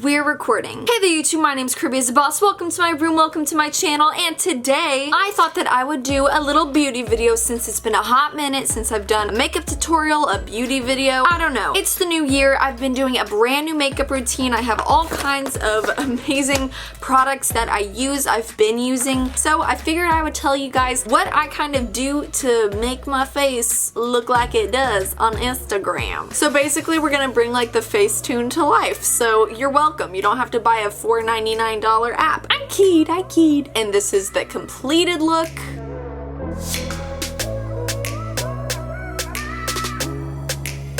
we're recording. Hey there YouTube, my name's kirbyisaboss. Welcome to my room, welcome to my channel, and today I thought that I would do a little beauty video since it's been a hot minute since I've done a makeup tutorial, a beauty video. I don't know. It's the new year. I've been doing a brand new makeup routine. I have all kinds of amazing products that I use, I've been using. So I figured I would tell you guys what I kind of do to make my face look like it does on Instagram. So basically we're gonna bring like the Facetune to life. So you're welcome. You don't have to buy a $4.99 app. I keyed. And this is the completed look.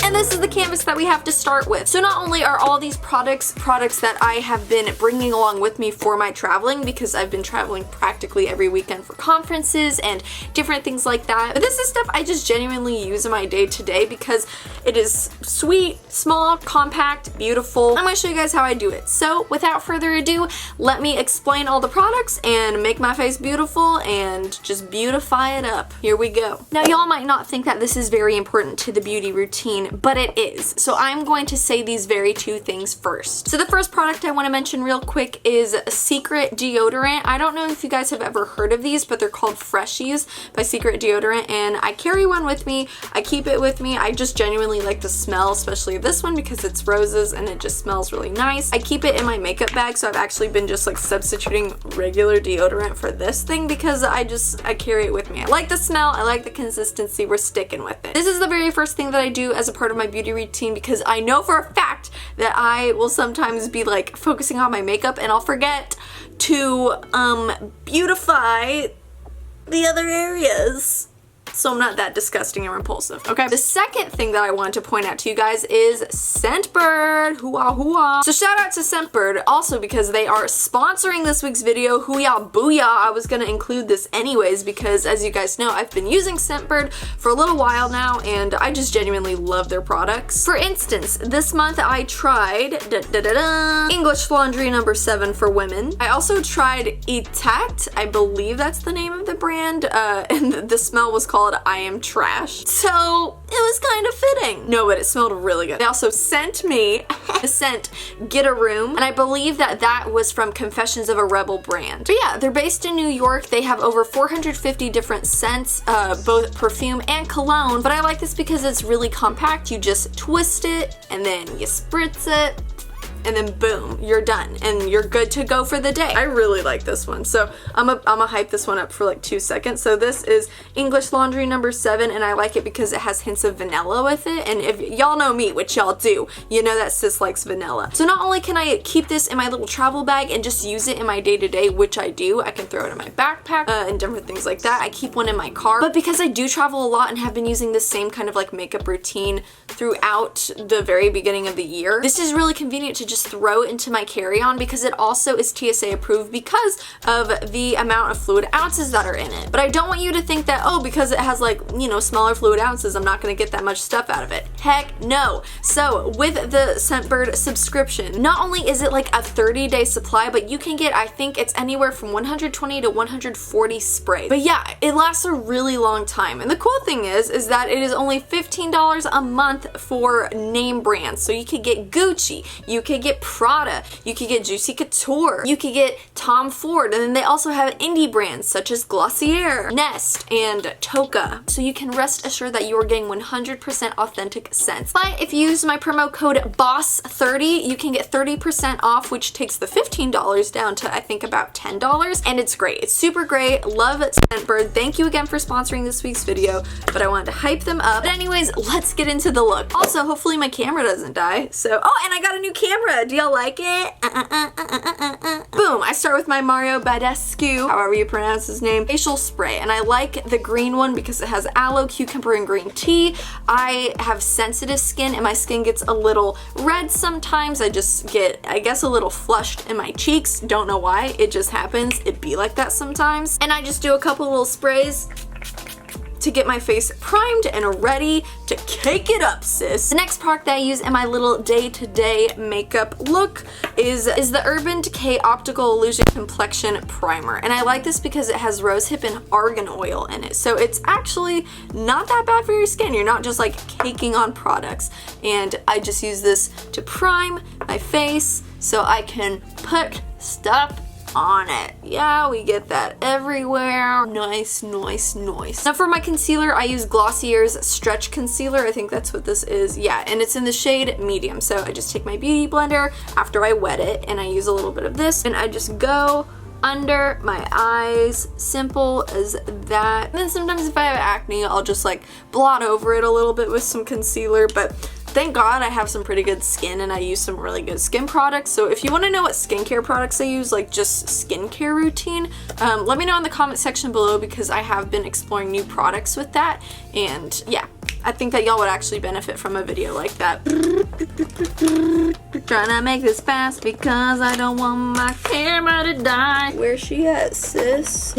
And this is the canvas that we have to start with. So not only are all these products that I have been bringing along with me for my traveling, because I've been traveling practically every weekend for conferences and different things like that, but this is stuff I just genuinely use in my day-to-day because it is sweet, small, compact, beautiful. I'm gonna show you guys how I do it. So without further ado, let me explain all the products and make my face beautiful and just beautify it up. Here we go. Now y'all might not think that this is very important to the beauty routine, but it is. So I'm going to say these very two things first. So the first product I want to mention real quick is Secret Deodorant. I don't know if you guys have ever heard of these, but they're called Freshies by Secret Deodorant, and I carry one with me. I keep it with me. I just genuinely like the smell, especially of this one because it's roses and it just smells really nice. I keep it in my makeup bag, so I've actually been just like substituting regular deodorant for this thing because I carry it with me. I like the smell, I like the consistency, we're sticking with it. This is the very first thing that I do as a part of my beauty routine because I know for a fact that I will sometimes be like focusing on my makeup and I'll forget to beautify the other areas. So I'm not that disgusting and repulsive, okay? The second thing that I wanted to point out to you guys is Scentbird. Hooah, hooah. So shout out to Scentbird also because they are sponsoring this week's video. Hooyah, booyah. I was gonna include this anyways because as you guys know, I've been using Scentbird for a little while now and I just genuinely love their products. For instance, this month I tried English Laundry No. 7 for women. I also tried Etact. I believe that's the name of the brand, and the smell was called I Am Trash. So it was kind of fitting. No, but it smelled really good. They also sent me the scent Get a Room, and I believe that was from Confessions of a Rebel brand. But yeah, they're based in New York. They have over 450 different scents, both perfume and cologne, but I like this because it's really compact. You just twist it and then you spritz it and then boom, you're done and you're good to go for the day. I really like this one. So I'm gonna hype this one up for like 2 seconds. So this is English Laundry No. 7 and I like it because it has hints of vanilla with it. And if y'all know me, which y'all do, you know that sis likes vanilla. So not only can I keep this in my little travel bag and just use it in my day-to-day, which I do, I can throw it in my backpack and different things like that. I keep one in my car. But because I do travel a lot and have been using the same kind of like makeup routine throughout the very beginning of the year, this is really convenient to just throw it into my carry-on because it also is TSA approved because of the amount of fluid ounces that are in it. But I don't want you to think that, oh, because it has like, you know, smaller fluid ounces, I'm not gonna get that much stuff out of it. Heck no. So with the Scentbird subscription, not only is it like a 30-day supply, but you can get, I think it's anywhere from 120 to 140 sprays. But yeah, it lasts a really long time. And the cool thing is that it is only $15 a month for name brands. So you could get Gucci, you could get Prada, you could get Juicy Couture, you could get Tom Ford, and then they also have indie brands such as Glossier, Nest, and Toka. So you can rest assured that you are getting 100% authentic scents. But if you use my promo code BOSS30, you can get 30% off, which takes the $15 down to I think about $10, and it's great. It's super great. Love Scentbird. Thank you again for sponsoring this week's video, but I wanted to hype them up. But anyways, let's get into the look. Also, hopefully my camera doesn't die. So, oh, and I got a new camera. Do y'all like it? Boom, I start with my Mario Badescu, however you pronounce his name, facial spray. And I like the green one because it has aloe, cucumber, and green tea. I have sensitive skin and my skin gets a little red sometimes. I just get, I guess, a little flushed in my cheeks. Don't know why, it just happens. It be like that sometimes. And I just do a couple little sprays to get my face primed and ready to cake it up, sis. The next product that I use in my little day-to-day makeup look is the Urban Decay Optical Illusion Complexion Primer. And I like this because it has rosehip and argan oil in it. So it's actually not that bad for your skin. You're not just like caking on products. And I just use this to prime my face so I can put stuff on it. Yeah, we get that everywhere. Nice, nice, nice. Now for my concealer, I use Glossier's Stretch Concealer. I think that's what this is. Yeah, and it's in the shade medium. So I just take my beauty blender after I wet it and I use a little bit of this and I just go under my eyes, simple as that. And then sometimes if I have acne, I'll just like blot over it a little bit with some concealer, but thank God I have some pretty good skin and I use some really good skin products. So if you want to know what skincare products I use, like just skincare routine, let me know in the comment section below because I have been exploring new products with that. And yeah, I think that y'all would actually benefit from a video like that. Trying to make this fast because I don't want my camera to die. Where's she at, sis?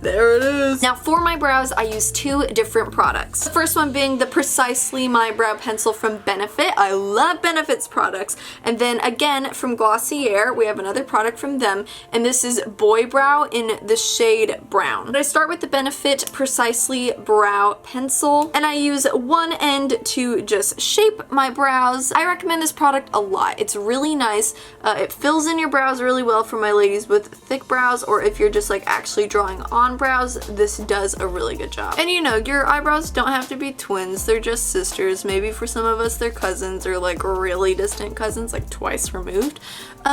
There it is. Now for my brows, I use two different products. The first one being the Precisely My Brow Pencil from Benefit. I love Benefit's products. And then again from Glossier, we have another product from them, and this is Boy Brow in the shade Brown. I start with the Benefit Precisely Brow Pencil, and I use one end to just shape my brows. I recommend this product a lot. It's really nice. It fills in your brows really well for my ladies with thick brows, or if you're just like actually drawing on brows, this does a really good job. And you know, your eyebrows don't have to be twins, they're just sisters. Maybe for some of us they're cousins or like really distant cousins, like twice removed. You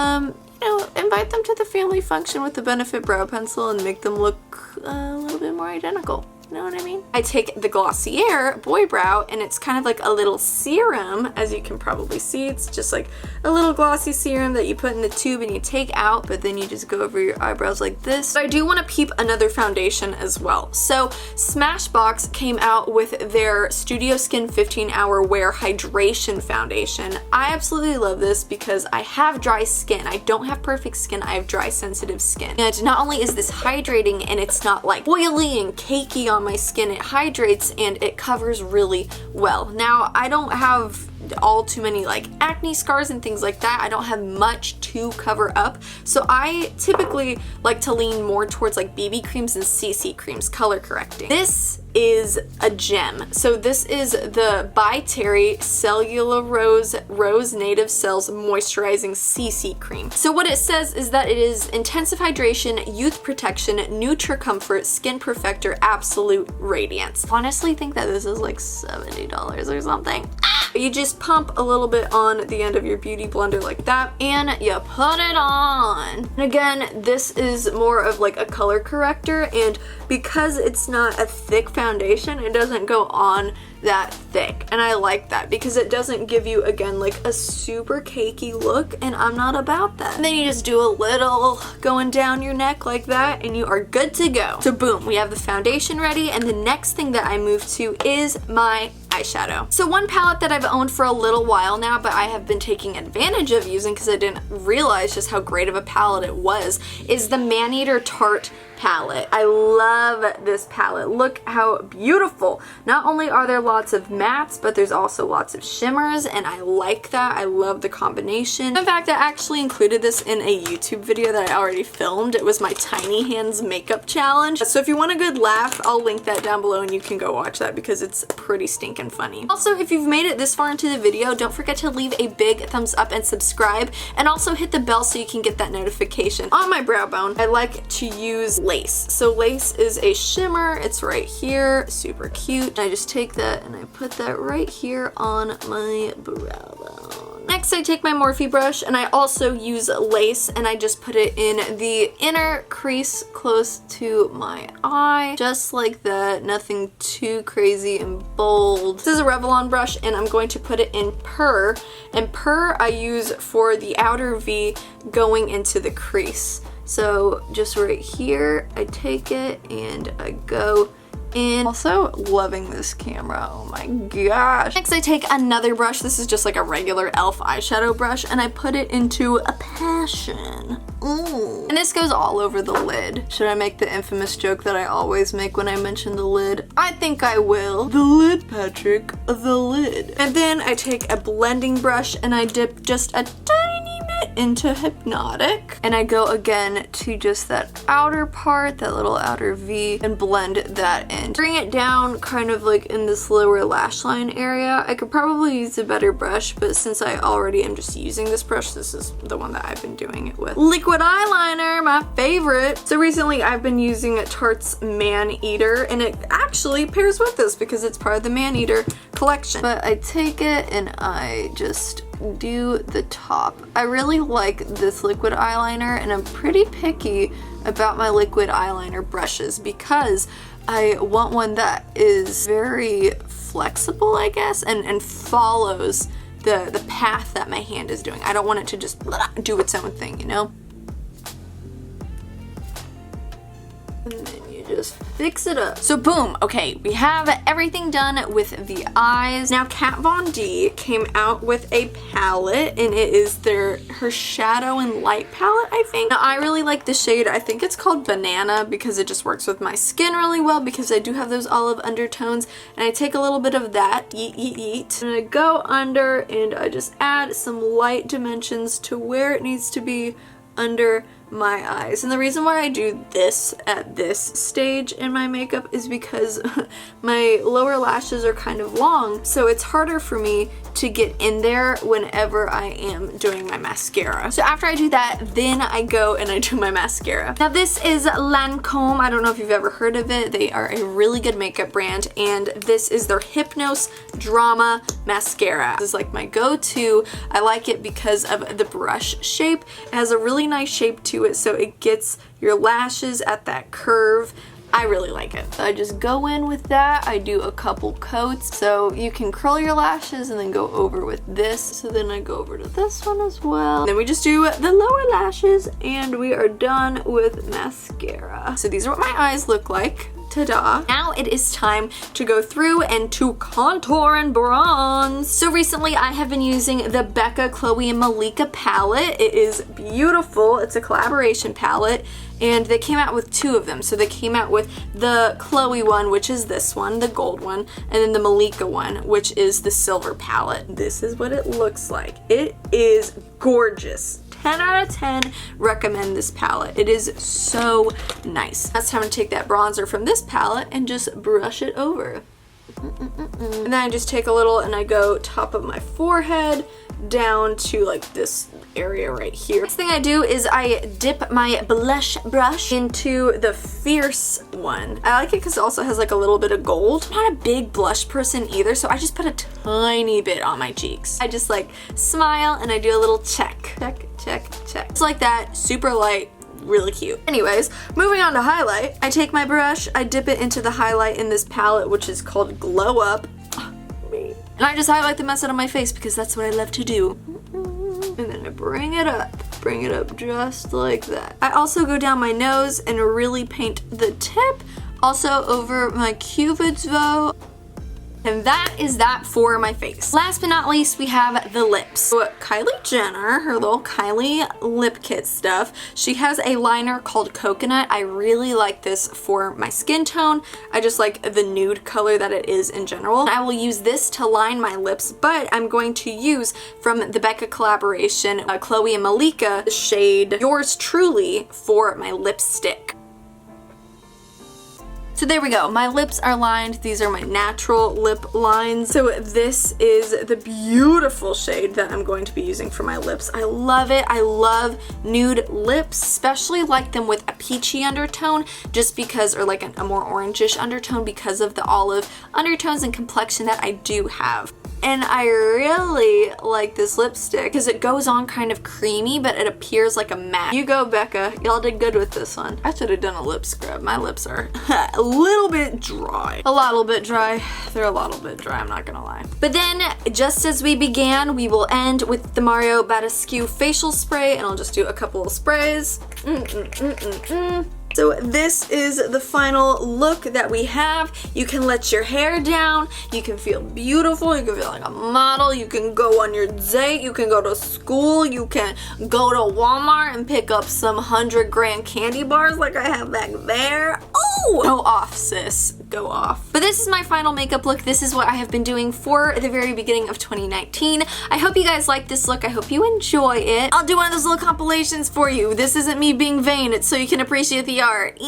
know, invite them to the family function with the Benefit brow pencil and make them look a little bit more identical. You know what I mean? I take the Glossier Boy Brow and it's kind of like a little serum, as you can probably see. It's just like a little glossy serum that you put in the tube and you take out, but then you just go over your eyebrows like this. But I do want to peep another foundation as well. So Smashbox came out with their Studio Skin 15-Hour Wear Hydration Foundation. I absolutely love this because I have dry skin. I don't have perfect skin, I have dry sensitive skin. And not only is this hydrating and it's not like oily and cakey on my skin, it hydrates and it covers really well. Now, I don't have all too many like acne scars and things like that. I don't have much to cover up, so I typically like to lean more towards like BB creams and CC creams, color correcting. This is a gem. So this is the By Terry Cellulose Native Cells Moisturizing CC Cream. So what it says is that it is intensive hydration, youth protection, Nutri-Comfort, skin perfector, absolute radiance. Honestly think that this is like $70 or something. You just pump a little bit on the end of your beauty blender like that and you put it on. And again, this is more of like a color corrector, and because it's not a thick foundation, it doesn't go on that thick, and I like that because it doesn't give you, again, like a super cakey look, and I'm not about that. And then you just do a little going down your neck like that and you are good to go. So boom, we have the foundation ready, and the next thing that I move to is my eyeshadow. So one palette that I've owned for a little while now, but I have been taking advantage of using because I didn't realize just how great of a palette it was, is the Maneater Tarte palette. I love this palette. Look how beautiful. Not only are there lots of mattes, but there's also lots of shimmers, and I like that. I love the combination. In fact, I actually included this in a YouTube video that I already filmed. It was my Tiny Hands makeup challenge. So if you want a good laugh, I'll link that down below and you can go watch that because it's pretty stinking funny. Also, if you've made it this far into the video, don't forget to leave a big thumbs up and subscribe, and also hit the bell so you can get that notification. On my brow bone, I like to use lace. So lace is a shimmer. It's right here, super cute. I just take that and I put that right here on my brow bone. Next, I take my Morphe brush and I also use lace, and I just put it in the inner crease close to my eye, just like that. Nothing too crazy and bold. This is a Revlon brush and I'm going to put it in Purr, and Purr I use for the outer V going into the crease. So just right here, I take it and I go And also loving this camera, oh my gosh. Next I take another brush, this is just like a regular e.l.f. eyeshadow brush, and I put it into a passion. Ooh. And this goes all over the lid. Should I make the infamous joke that I always make when I mention the lid? I think I will. The lid, Patrick, the lid. And then I take a blending brush and I dip just a tiny bit into Hypnotic. And I go again to just that outer part, that little outer V, and blend that in. Bring it down kind of like in this lower lash line area. I could probably use a better brush, but since I already am just using this brush, this is the one that I've been doing it with. Liquid eyeliner, my favorite. So recently I've been using Tarte's Man Eater, and it actually pairs with this because it's part of the Man Eater collection. But I take it and I just do the top. I really like this liquid eyeliner, and I'm pretty picky about my liquid eyeliner brushes because I want one that is very flexible, I guess, and follows the path that my hand is doing. I don't want it to just do its own thing, you know? And then you just fix it up. So boom, okay, we have everything done with the eyes. Now Kat Von D came out with a palette, and it is her shadow and light palette, I think. Now I really like the shade, I think it's called Banana, because it just works with my skin really well because I do have those olive undertones, and I take a little bit of that, yeet, and I go under and I just add some light dimensions to where it needs to be under my eyes. And the reason why I do this at this stage in my makeup is because my lower lashes are kind of long, so it's harder for me to get in there whenever I am doing my mascara. So after I do that, then I go and I do my mascara. Now this is Lancome. I don't know if you've ever heard of it. They are a really good makeup brand, and this is their Hypnos Drama Mascara. This is like my go-to. I like it because of the brush shape. It has a really nice shape to it, so it gets your lashes at that curve. I really like it. So I just go in with that. I do a couple coats. So you can curl your lashes and then go over with this. So then I go over to this one as well. And then we just do the lower lashes and we are done with mascara. So these are what my eyes look like. Ta-da. Now it is time to go through and to contour and bronze. So recently I have been using the Becca, Chloe, and Malika palette. It is beautiful. It's a collaboration palette, and they came out with two of them. So they came out with the Chloe one, which is this one, the gold one, and then the Malika one, which is the silver palette. This is what it looks like. It is gorgeous. 10 out of 10, recommend this palette. It is so nice. Now it's time to take that bronzer from this palette and just brush it over. And then I just take a little and I go top of my forehead down to like this area right here. Next thing I do is I dip my blush brush into the Fierce one. I like it because it also has like a little bit of gold. I'm not a big blush person either, so I just put a tiny bit on my cheeks. I just like smile and I do a little check. Check, check, check. It's like that, super light, really cute. Anyways, moving on to highlight. I take my brush, I dip it into the highlight in this palette, which is called Glow Up. And I just highlight the mess out of my face because that's what I love to do. And then I bring it up just like that. I also go down my nose and really paint the tip, also over my Cupid's bow. And that is that for my face. Last but not least, we have the lips. So Kylie Jenner, her little Kylie lip kit stuff, she has a liner called Coconut. I really like this for my skin tone. I just like the nude color that it is in general. I will use this to line my lips, but I'm going to use from the Becca collaboration, Chloe and Malika, the shade Yours Truly for my lipstick. So there we go, my lips are lined. These are my natural lip lines. So this is the beautiful shade that I'm going to be using for my lips. I love it. I love nude lips, especially like them with a peachy undertone, just because, or like a more orangish undertone because of the olive undertones and complexion that I do have. And I really like this lipstick because it goes on kind of creamy, but it appears like a matte. You go, Becca. Y'all did good with this one. I should have done a lip scrub. My lips are a little bit dry. A little bit dry. They're a little bit dry, I'm not gonna lie. But then, just as we began, we will end with the Mario Badescu facial spray, and I'll just do a couple of sprays. So this is the final look that we have. You can let your hair down, you can feel beautiful, you can feel like a model, you can go on your date, you can go to school, you can go to Walmart and pick up some 100-gram candy bars like I have back there. Oh, go off, sis, go off. But this is my final makeup look. This is what I have been doing for the very beginning of 2019. I hope you guys like this look. I hope you enjoy it. I'll do one of those little compilations for you. This isn't me being vain, it's so you can appreciate the art.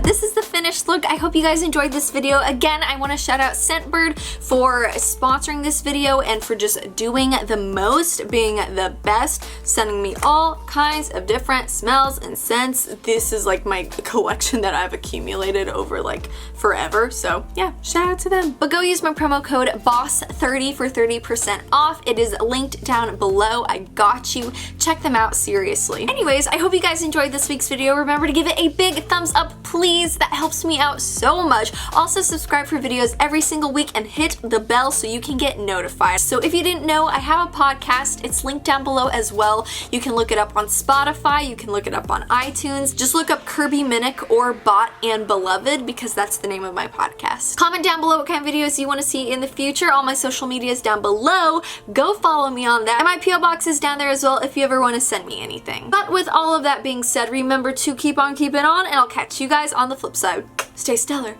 This is the finished look. I hope you guys enjoyed this video. Again, I want to shout out Scentbird for sponsoring this video and for just doing the most, being the best, sending me all kinds of different smells and scents. This is like my collection that I've accumulated over like forever. So yeah, shout out to them. But go use my promo code BOSS30 for 30% off. It is linked down below. I got you. Check them out, seriously. Anyways, I hope you guys enjoyed this week's video. Remember to give it a big thumbs up, please. That helps me out so much. Also, subscribe for videos every single week and hit the bell so you can get notified. So if you didn't know, I have a podcast. It's linked down below as well. You can look it up on Spotify. You can look it up on iTunes. Just look up Kirby Minnick or Bought and Beloved because that's the name of my podcast. Comment down below what kind of videos you want to see in the future. All my social media is down below. Go follow me on that. And my PO box is down there as well if you ever want to send me anything. But with all of that being said, remember to keep on keeping on, and I'll catch you guys on the flip side. Stay stellar.